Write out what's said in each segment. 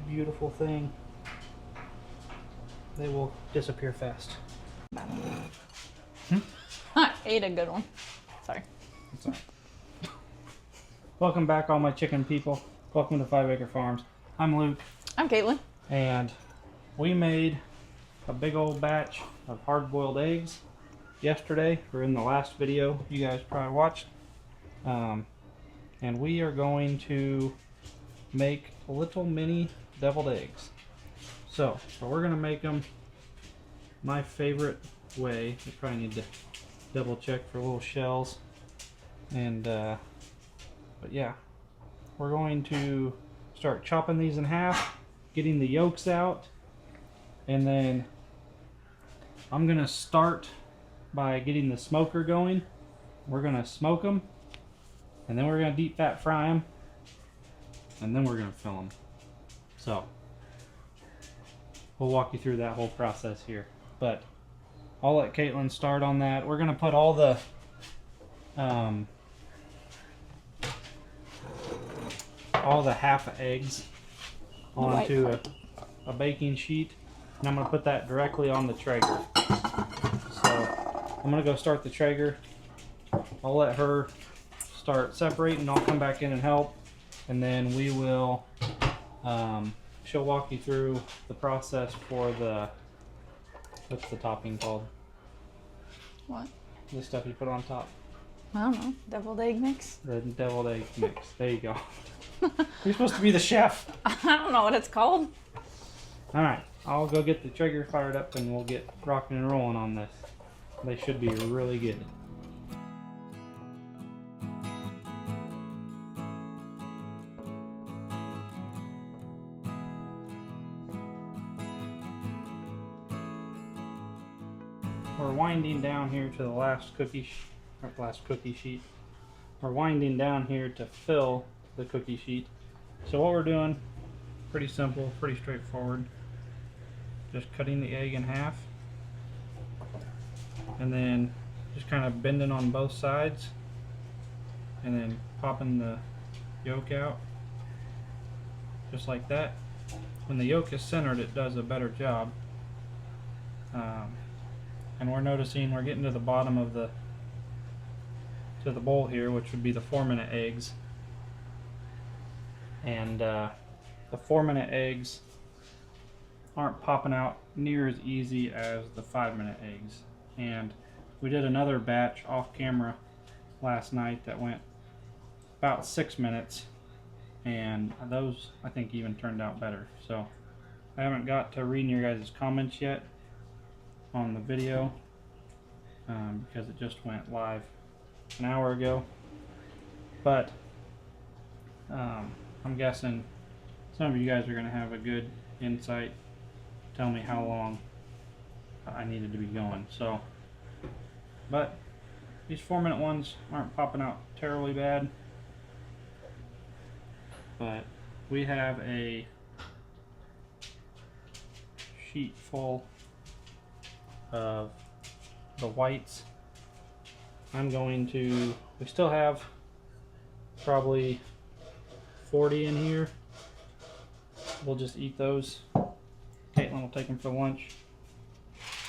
beautiful thing, they will disappear fast. I ate a good one. Sorry. That's all right. Welcome back, all my chicken people. Welcome to 5 Acre Farms. I'm Luke. I'm Caitlin. And we made a big old batch of hard-boiled eggs yesterday, or in the last video you guys probably watched. And we are going to make little mini deviled eggs. So we're going to make them my favorite way. You probably need to double check for little shells. And but yeah, we're going to start chopping these in half, getting the yolks out, and then I'm gonna start by getting the smoker going. We're gonna smoke them, and then we're gonna deep fat fry them, and then we're gonna fill them. So we'll walk you through that whole process here, but I'll let Caitlin start on that. We're gonna put all the half eggs onto a baking sheet, and I'm going to put that directly on the Traeger. So I'm going to go start the Traeger. I'll let her start separating. I'll come back in and help, and then we will she'll walk you through the process for the, what's the topping called? What? The stuff you put on top. I don't know. Deviled egg mix? The deviled egg mix. There you go. You're supposed to be the chef. I don't know what it's called. Alright, I'll go get the Traeger fired up and we'll get rocking and rolling on this. They should be really good. We're winding down here to the last cookie sheet. We're winding down here to fill the cookie sheet. So what we're doing, pretty simple, pretty straightforward. Just cutting the egg in half, and then just kind of bending on both sides, and then popping the yolk out, just like that. When the yolk is centered, it does a better job. And we're noticing we're getting to the bottom of the bowl here, which would be the 4-minute eggs. And the 4-minute eggs aren't popping out near as easy as the 5-minute eggs. And we did another batch off camera last night that went about 6 minutes, and those I think even turned out better. So I haven't got to reading your guys' comments yet on the video because it just went live an hour ago, but I'm guessing some of you guys are going to have a good insight, tell me how long I needed to be going. So, but these 4-minute ones aren't popping out terribly bad, but we have a sheet full of the whites. We still have probably 40 in here. We'll just eat those. Caitlin will take them for lunch.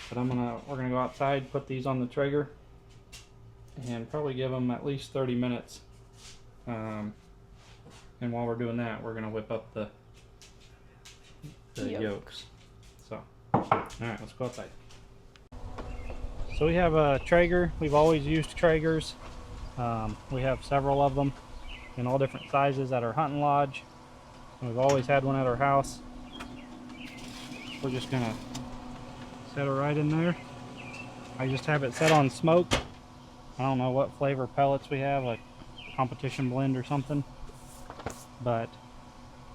But we're gonna go outside, put these on the Traeger, and probably give them at least 30 minutes. And while we're doing that, we're gonna whip up the yolks. So, all right, let's go outside. So we have a Traeger. We've always used Traegers. We have several of them in all different sizes at our hunting lodge. And we've always had one at our house. We're just gonna set it right in there. I just have it set on smoke. I don't know what flavor pellets we have, like competition blend or something. But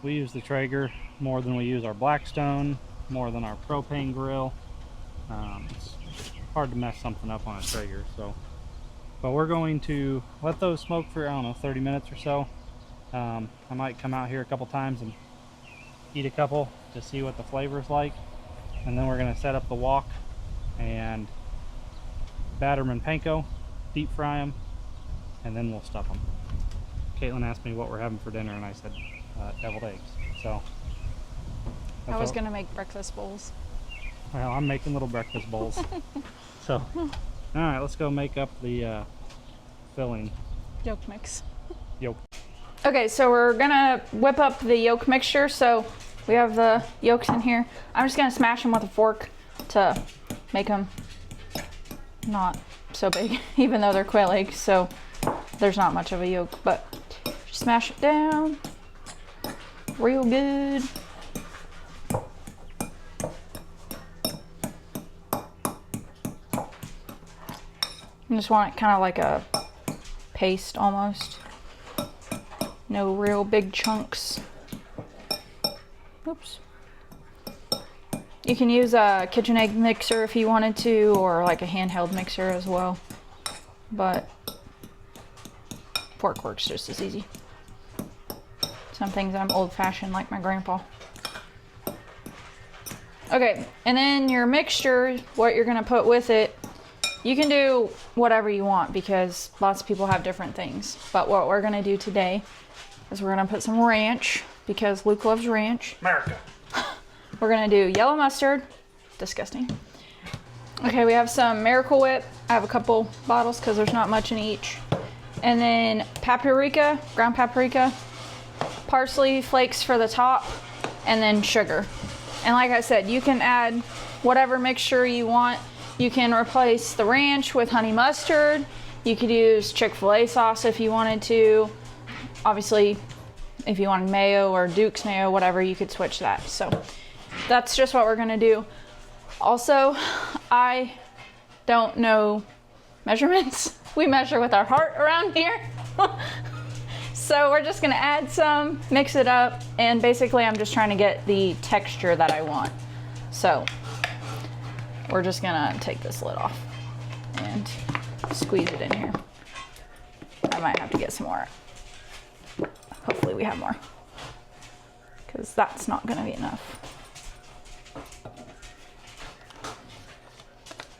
we use the Traeger more than we use our Blackstone, more than our propane grill. It's hard to mess something up on a Traeger, so. But we're going to let those smoke for, I don't know, 30 minutes or so. I might come out here a couple times and eat a couple to see what the flavor's like. And then we're gonna set up the wok and batter them in panko, deep fry them, and then we'll stuff them. Caitlin asked me what we're having for dinner, and I said deviled eggs. So I was gonna make breakfast bowls. Well, I'm making little breakfast bowls. So, all right, let's go make up the filling. Yolk mix. Yolk. Okay, so we're gonna whip up the yolk mixture. So we have the yolks in here. I'm just gonna smash them with a fork to make them not so big, even though they're quail eggs, so there's not much of a yolk, but just smash it down real good. I just want it kind of like a paste almost. No real big chunks. Oops. You can use a KitchenAid mixer if you wanted to, or like a handheld mixer as well. But fork works just as easy. Some things I'm old-fashioned like my grandpa. Okay, and then your mixture, what you're gonna put with it, you can do whatever you want because lots of people have different things. But what we're gonna do today is we're gonna put some ranch because Luke loves ranch. America. We're gonna do yellow mustard. Disgusting. Okay, we have some Miracle Whip. I have a couple bottles because there's not much in each. And then paprika, ground paprika, parsley flakes for the top, and then sugar. And like I said, you can add whatever mixture you want. You can replace the ranch with honey mustard. You could use Chick-fil-A sauce if you wanted to. Obviously, if you wanted mayo or Duke's mayo, whatever, you could switch that. So that's just what we're gonna do. Also, I don't know measurements. We measure with our heart around here. So we're just gonna add some, mix it up, and basically I'm just trying to get the texture that I want. So we're just gonna take this lid off and squeeze it in here. I might have to get some more. Hopefully we have more, because that's not gonna be enough.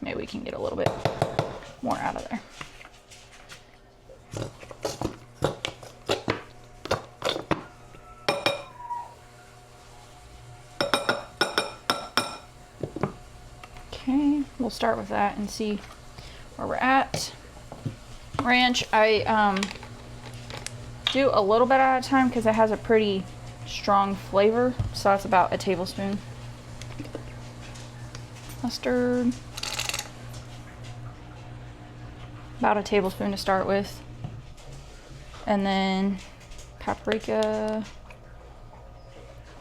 Maybe we can get a little bit more out of there. Okay, we'll start with that and see where we're at. Ranch, I do a little bit at a time because it has a pretty strong flavor, so that's about a tablespoon. Mustard, about a tablespoon to start with, and then paprika,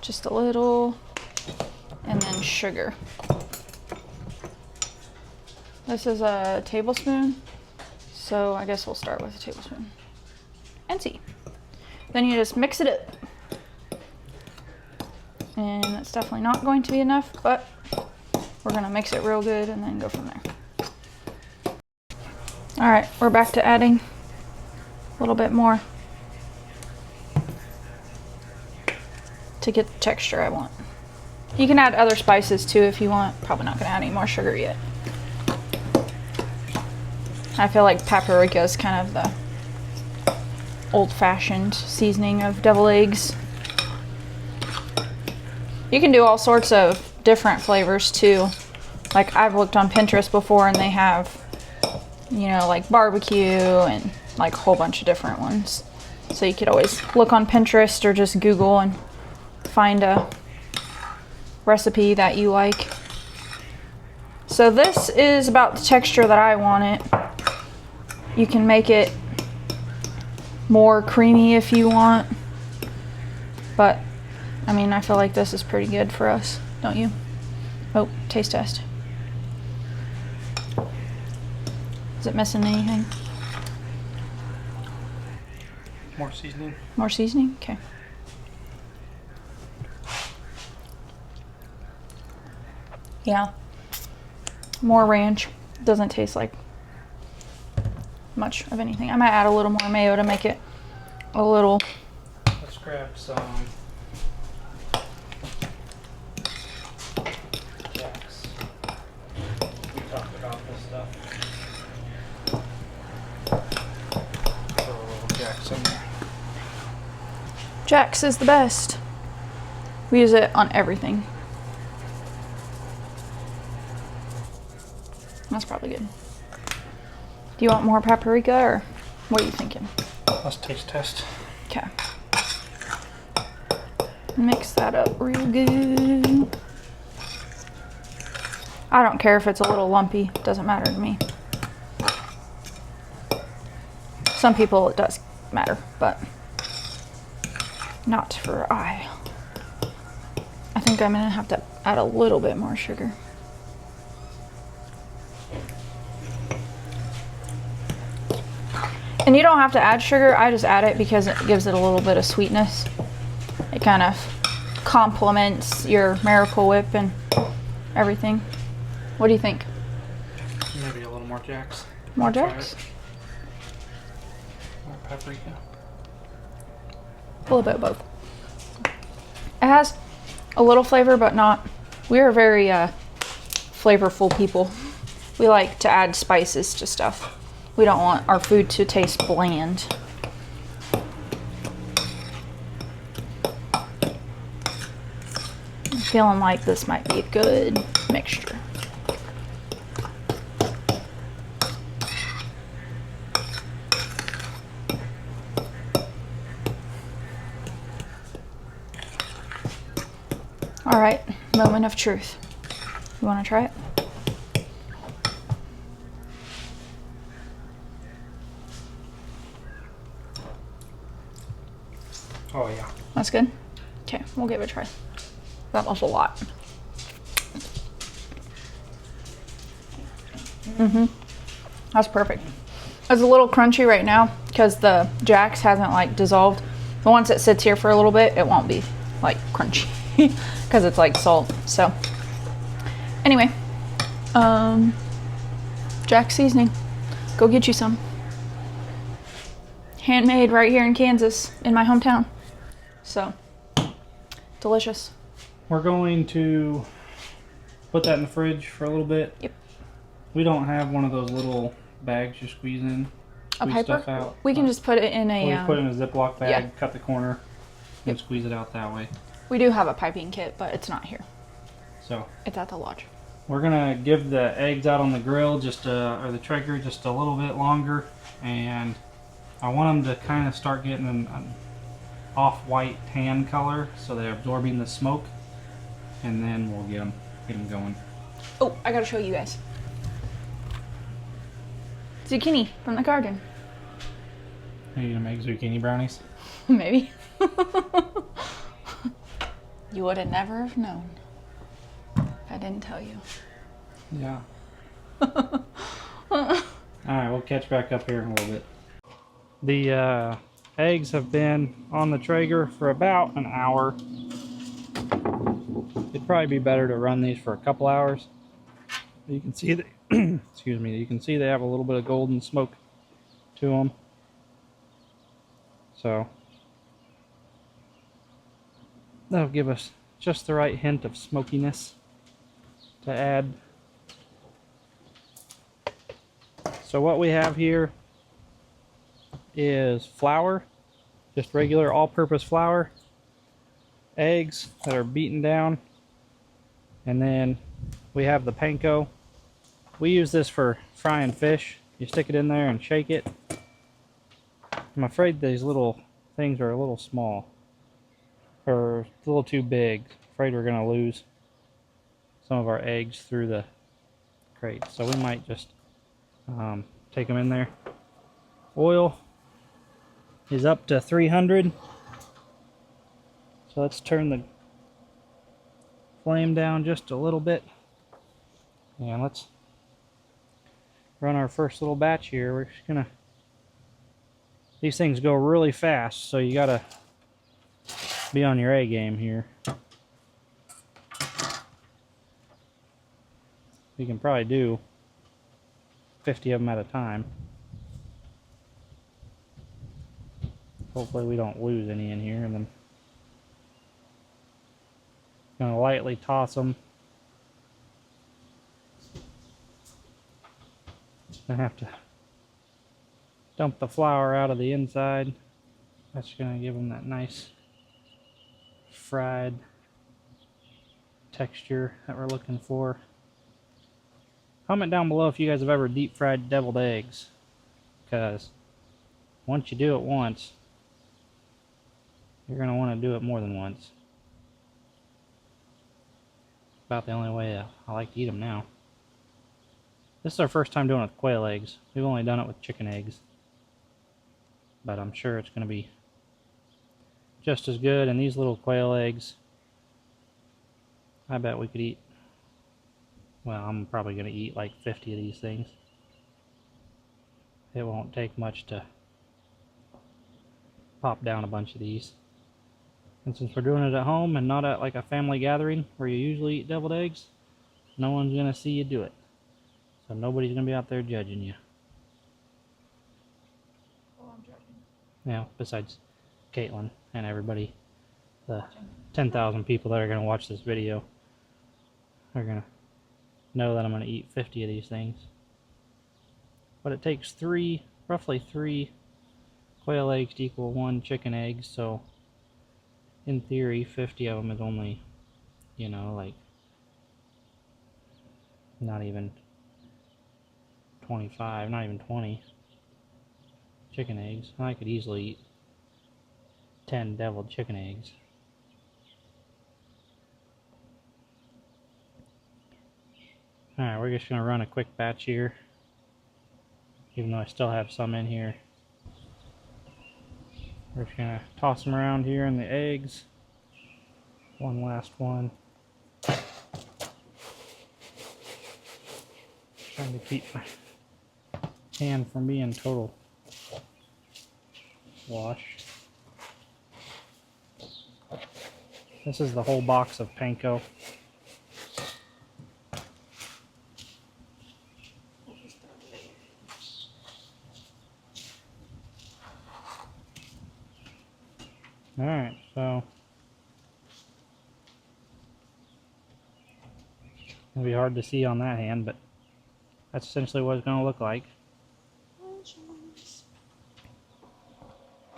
just a little, and then sugar. This is a tablespoon, so I guess we'll start with a tablespoon and see. Then you just mix it up, and that's definitely not going to be enough, but we're gonna mix it real good and then go from there. All right, we're back to adding a little bit more to get the texture I want. You can add other spices too if you want. Probably not gonna add any more sugar yet. I feel like paprika is kind of the old-fashioned seasoning of deviled eggs. You can do all sorts of different flavors too. Like I've looked on Pinterest before and they have, you know, like barbecue and like a whole bunch of different ones. So you could always look on Pinterest or just Google and find a recipe that you like. So this is about the texture that I want it. You can make it more creamy if you want, but I mean, I feel like this is pretty good for us, don't you? Oh, taste test. Is it missing anything? More seasoning. More seasoning? Okay. Yeah. More ranch. Doesn't taste like much of anything. I might add a little more mayo to make it a little. Let's grab some Jack's. We talked about this stuff. Throw a little Jack's in there. Jack's is the best. We use it on everything. That's probably good. Do you want more paprika or what are you thinking? Let's taste test. Okay. Mix that up real good. I don't care if it's a little lumpy. Doesn't matter to me. Some people it does matter, but not for I. I think I'm gonna have to add a little bit more sugar. And you don't have to add sugar. I just add it because it gives it a little bit of sweetness. It kind of complements your Miracle Whip and everything. What do you think? Maybe a little more Jacks. More Jacks? More paprika. A little bit of both. It has a little flavor, but not. We are very flavorful people. We like to add spices to stuff. We don't want our food to taste bland. I'm feeling like this might be a good mixture. All right, moment of truth. You want to try it? Oh yeah. That's good? Okay, we'll give it a try. That was a lot. That's perfect. It's a little crunchy right now because the Jack's hasn't like dissolved. But once it sits here for a little bit, it won't be like crunchy because it's like salt. So anyway, Jack seasoning. Go get you some. Handmade right here in Kansas, in my hometown. So delicious. We're going to put that in the fridge for a little bit. Yep. We don't have one of those little bags you squeeze in. A Squeeze piper? stuff out. We can just put it in a. We put it in a Ziploc bag, yeah. cut the corner, and squeeze it out that way. We do have a piping kit, but it's not here. So It's at the lodge. we're gonna give the eggs out on the grill just or the Traeger just a little bit longer, and I want them to kind of start getting an off-white tan color so they're absorbing the smoke, and then we'll get them going. Oh, I gotta show you guys. Zucchini from the garden. Are you gonna make zucchini brownies? Maybe. You would have never have known if I didn't tell you. Yeah. Alright, we'll catch back up here in a little bit. The eggs have been on the Traeger for about an hour. It'd probably be better to run these for a couple hours. You can see that, excuse me, you can see they have a little bit of golden smoke to them. So that'll give us just the right hint of smokiness to add. So what we have here is flour, just regular all-purpose flour, eggs that are beaten down, and then we have the panko. We use this for frying fish. You stick it in there and shake it. I'm afraid these little things are a little small, or a little too big. Afraid we're gonna lose some of our eggs through the crate, so we might just take them in there. Oil is up to 300, so let's turn the flame down just a little bit, and let's run our first little batch here. We're just gonna, these things go really fast, so you gotta be on your A game here. You can probably do 50 of them at a time. Hopefully we don't lose any in here, and then gonna lightly toss them. Gonna have to dump the flour out of the inside. That's gonna give them that nice fried texture that we're looking for. Comment down below if you guys have ever deep fried deviled eggs, because once you do it once, you're going to want to do it more than once. About the only way I like to eat them now. This is our first time doing it with quail eggs. We've only done it with chicken eggs, but I'm sure it's going to be just as good. And these little quail eggs, I bet we could eat, well, I'm probably going to eat like 50 of these things. It won't take much to pop down a bunch of these. And since we're doing it at home and not at like a family gathering where you usually eat deviled eggs, no one's going to see you do it. So nobody's going to be out there judging you. Oh, I'm judging. Yeah, besides Caitlin and everybody, the 10,000 people that are going to watch this video are going to know that I'm going to eat 50 of these things. But it takes roughly three quail eggs to equal one chicken egg, so in theory 50 of them is only, you know, like not even 25, not even 20 chicken eggs. I could easily eat 10 deviled chicken eggs. Alright, we're just going to run a quick batch here, even though I still have some in here. We're just going to toss them around here in the eggs. One last one. Trying to keep my hand from being total wash. This is the whole box of panko. Alright, so it'll be hard to see on that hand, but that's essentially what it's going to look like.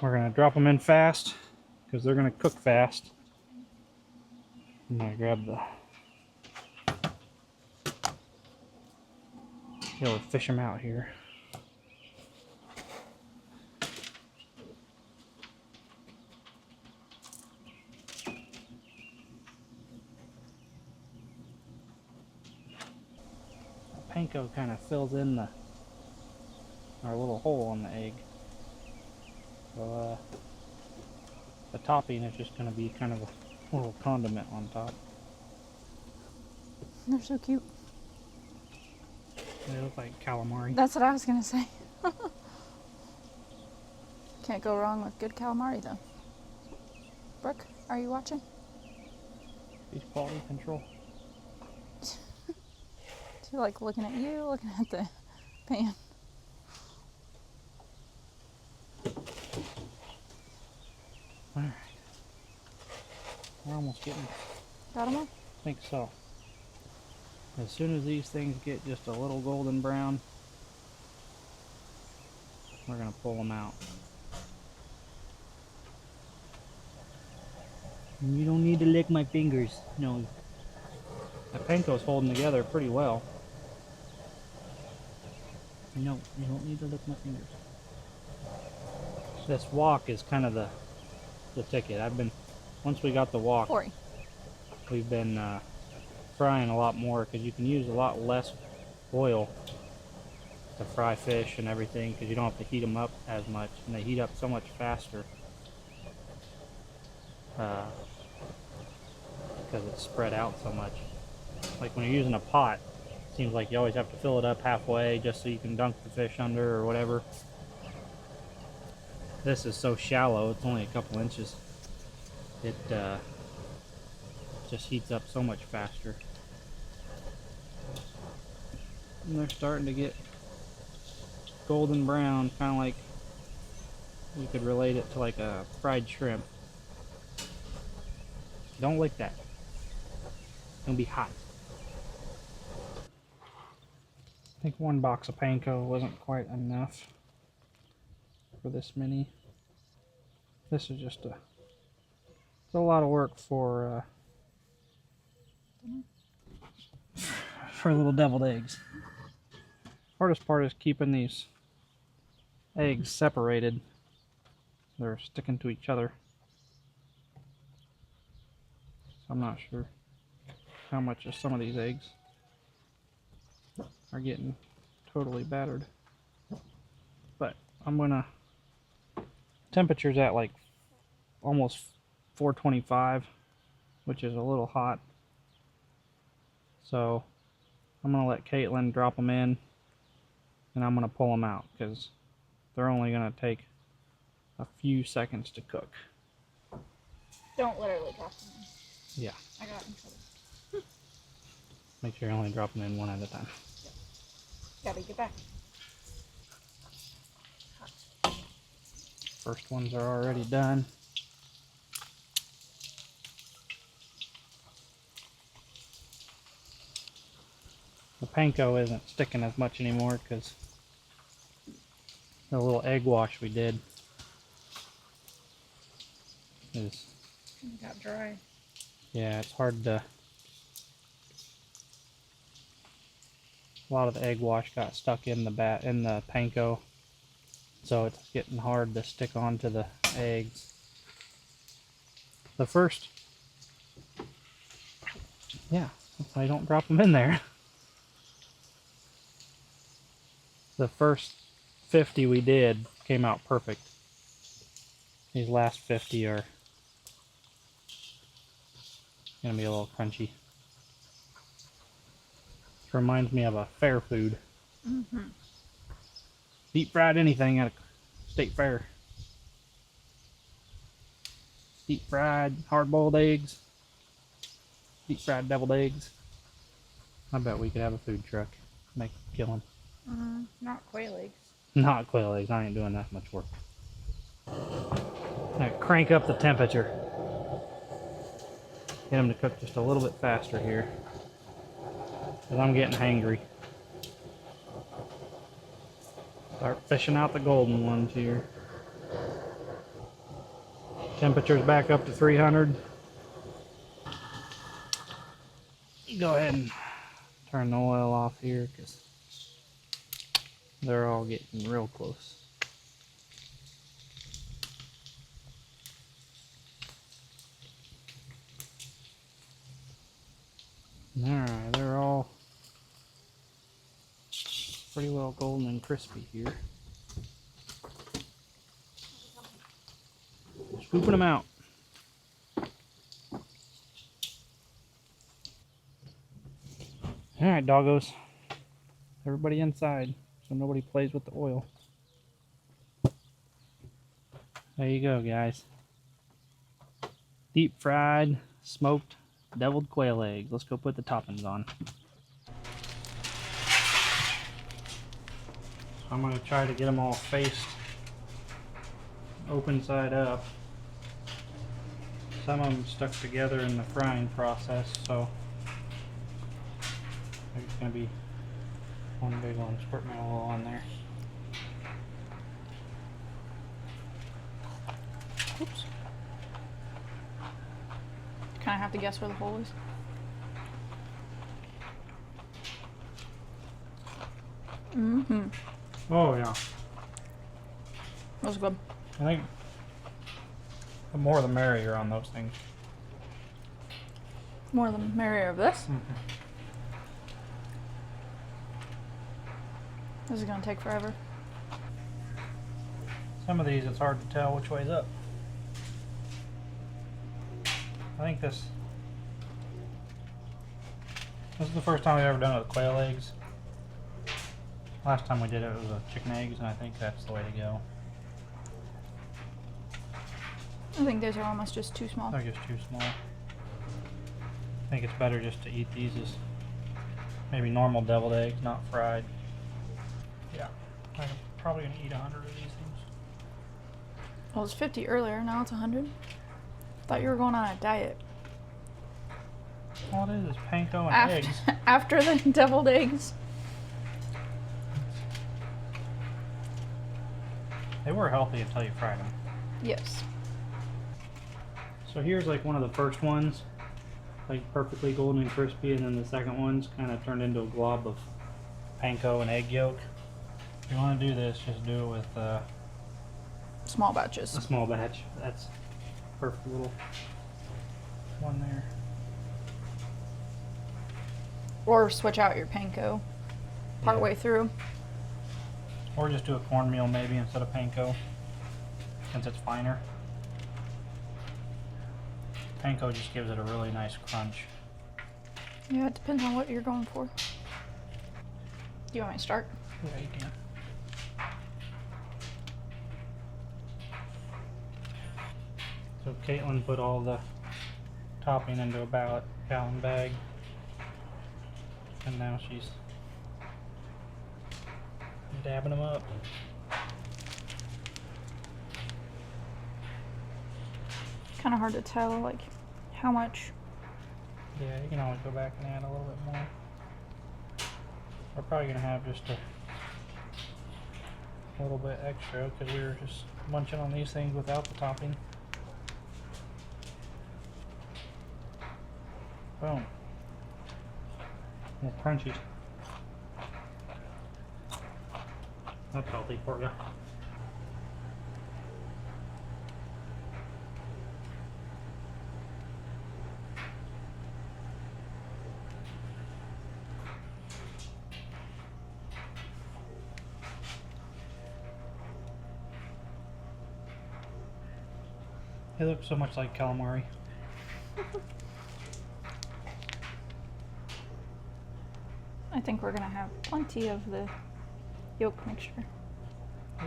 We're going to drop them in fast because they're going to cook fast. I'm going to grab be able to fish them out here. Panko kind of fills in our little hole in the egg. So the topping is just going to be kind of a little condiment on top. They're so cute. They look like calamari. That's what I was gonna say. Can't go wrong with good calamari though. Brooke, are you watching? She's quality control. She like looking at you, looking at the pan. Alright. We're almost getting. Got them all? I think so. As soon as these things get just a little golden brown, we're going to pull them out. And you don't need to lick my fingers. No. The panko's holding together pretty well. No, you don't need to lick my fingers. This wok is kind of the ticket. Once we got the wok, Corey. we've been frying a lot more because you can use a lot less oil to fry fish and everything because you don't have to heat them up as much, and they heat up so much faster because it's spread out so much. Like when you're using a pot, it seems like you always have to fill it up halfway just so you can dunk the fish under or whatever. This is so shallow, it's only a couple inches. It just heats up so much faster. And they're starting to get golden brown, kind of like you could relate it to like a fried shrimp. Don't lick that. It's gonna be hot. I think one box of panko wasn't quite enough for this many. This is just it's a lot of work for for little deviled eggs. Hardest part is keeping these eggs separated. They're sticking to each other. So I'm not sure how much of some of these eggs are getting totally battered. But I'm gonna, temperature's at like almost 425, which is a little hot. So I'm gonna let Caitlin drop them in, and I'm gonna pull them out because they're only gonna take a few seconds to cook. Don't literally drop them in. Yeah. I got in trouble. Make sure you only drop them in one at a time. Gotta get back. First ones are already done. The panko isn't sticking as much anymore because the little egg wash we did is, It got dry. yeah, it's hard to, a lot of the egg wash got stuck in the panko, so it's getting hard to stick onto the eggs. The first, yeah, that's why I don't drop them in there. The first 50 we did came out perfect. These last 50 are gonna be a little crunchy. This reminds me of a fair food. Mm-hmm. Deep fried anything at a state fair. Deep fried hard boiled eggs. Deep fried deviled eggs. I bet we could have a food truck. Make a killing. Not quail eggs. Not quail eggs. I ain't doing that much work. Now crank up the temperature. Get them to cook just a little bit faster here, because I'm getting hangry. Start fishing out the golden ones here. Temperature's back up to 300. Go ahead and turn the oil off here because they're all getting real close. Alright, they're all pretty well golden and crispy here. Scooping them out. Alright, doggos. Everybody inside so nobody plays with the oil. There you go, guys. Deep fried, smoked, deviled quail eggs. Let's go put the toppings on. I'm going to try to get them all faced open side up. Some of them stuck together in the frying process, so there's going to be one big one. Squirt my oil on there. Oops. Kind of have to guess where the hole is. Mm-hmm. Oh yeah. That was good. I think the more the merrier on those things. More the merrier of this. Mm-hmm. This is gonna take forever. Some of these it's hard to tell which way's up. I think this is the first time we've ever done it with quail eggs. Last time we did it was with chicken eggs, and I think that's the way to go. I think those are almost just too small. They're just too small. I think it's better just to eat these as maybe normal deviled eggs, not fried. Yeah, I'm probably gonna eat 100 of these things. Well, it was 50 earlier, now it's 100. Thought you were going on a diet. All it is panko and eggs. After the deviled eggs. They were healthy until you fried them. Yes. So here's like one of the first ones like perfectly golden and crispy, and then the second one's kind of turned into a glob of panko and egg yolk. If you want to do this, just do it with Small batches. a small batch. That's perfect little one there. Or switch out your panko partway through. Or just do a cornmeal maybe instead of panko, since it's finer. Panko just gives it a really nice crunch. Yeah, it depends on what you're going for. Do you want me to start? Yeah, you can. So Caitlin put all the topping into a gallon bag, and now she's dabbing them up. Kind of hard to tell, like, how much. Yeah, you can always go back and add a little bit more. We're probably gonna have just a little bit extra because we were just munching on these things without the topping. Boom. More crunchy. That's healthy for you. They look so much like calamari. I think we're gonna have plenty of the yolk mixture. Yeah.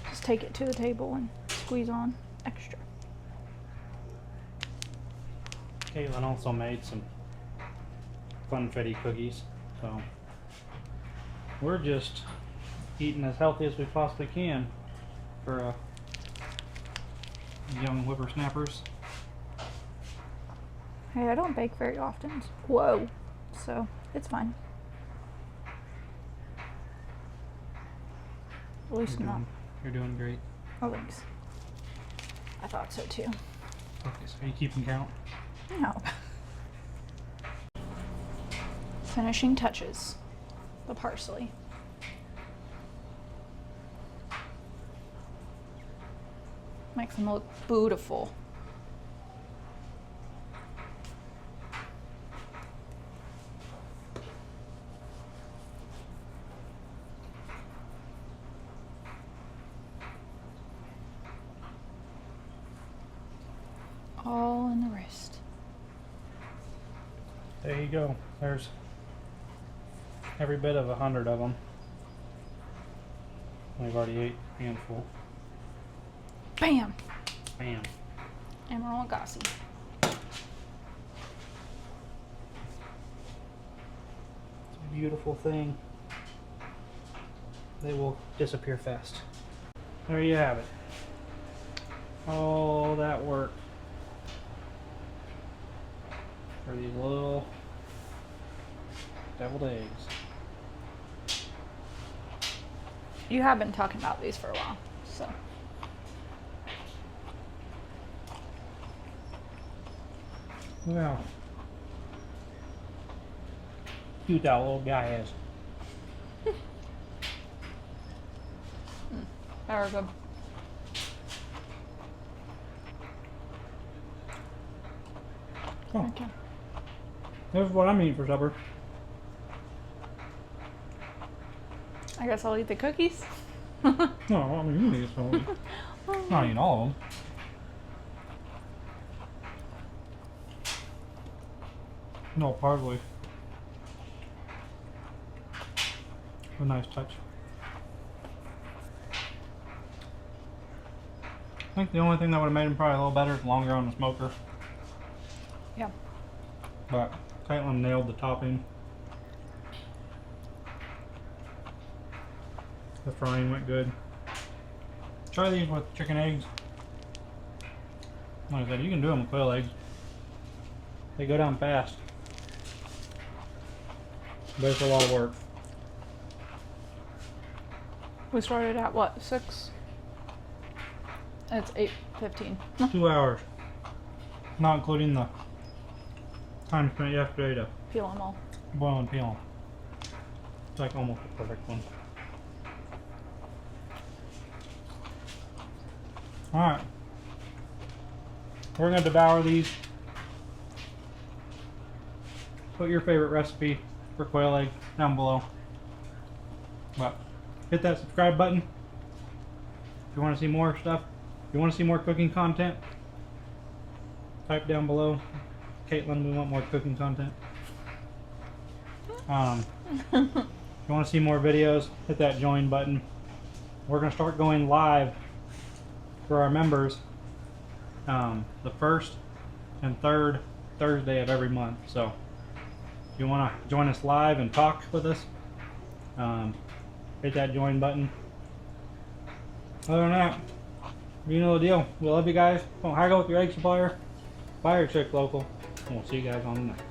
Just take it to the table and squeeze on extra. Caitlin also made some funfetti cookies, so we're just eating as healthy as we possibly can for young whippersnappers. Hey, I don't bake very often. Whoa. So, it's fine. At least not. You're doing great. Oh, thanks. I thought so too. Okay, so are you keeping count? No. Finishing touches. The parsley. Makes them look beautiful. All in the wrist. There you go. There's every bit of 100 of them. We've already ate a handful. Bam! Bam. And we're on Gossi. It's a beautiful thing. They will disappear fast. There you have it. All that work for these little deviled eggs. You have been talking about these for a while, so. Well, cute that little guy is. Very good. Oh, Okay. this is what I'm eating for supper. I guess I'll eat the cookies. No, I mean you can eat some. Not eating all of them. No, parsley. A nice touch. I think the only thing that would have made them probably a little better is longer on the smoker. Yeah. But Caitlin nailed the topping. The frying went good. Try these with chicken eggs. Like I said, you can do them with quail eggs. They go down fast. But it's a lot of work. We started at what, 6? It's 8:15. 2 hours. Not including the time spent yesterday to Peel them all. boil and peel them. It's like almost a perfect one. Alright. We're going to devour these. Put your favorite recipe for quail egg down below. But hit that subscribe button if you want to see more stuff. If you want to see more cooking content, type down below, Caitlin, we want more cooking content. If you want to see more videos, hit that join button. We're going to start going live for our members the first and third Thursday of every month. So if you want to join us live and talk with us, hit that join button. Other than that, you know the deal. We love you guys. Don't haggle with your egg supplier. Buy your chick local. And we'll see you guys on the next.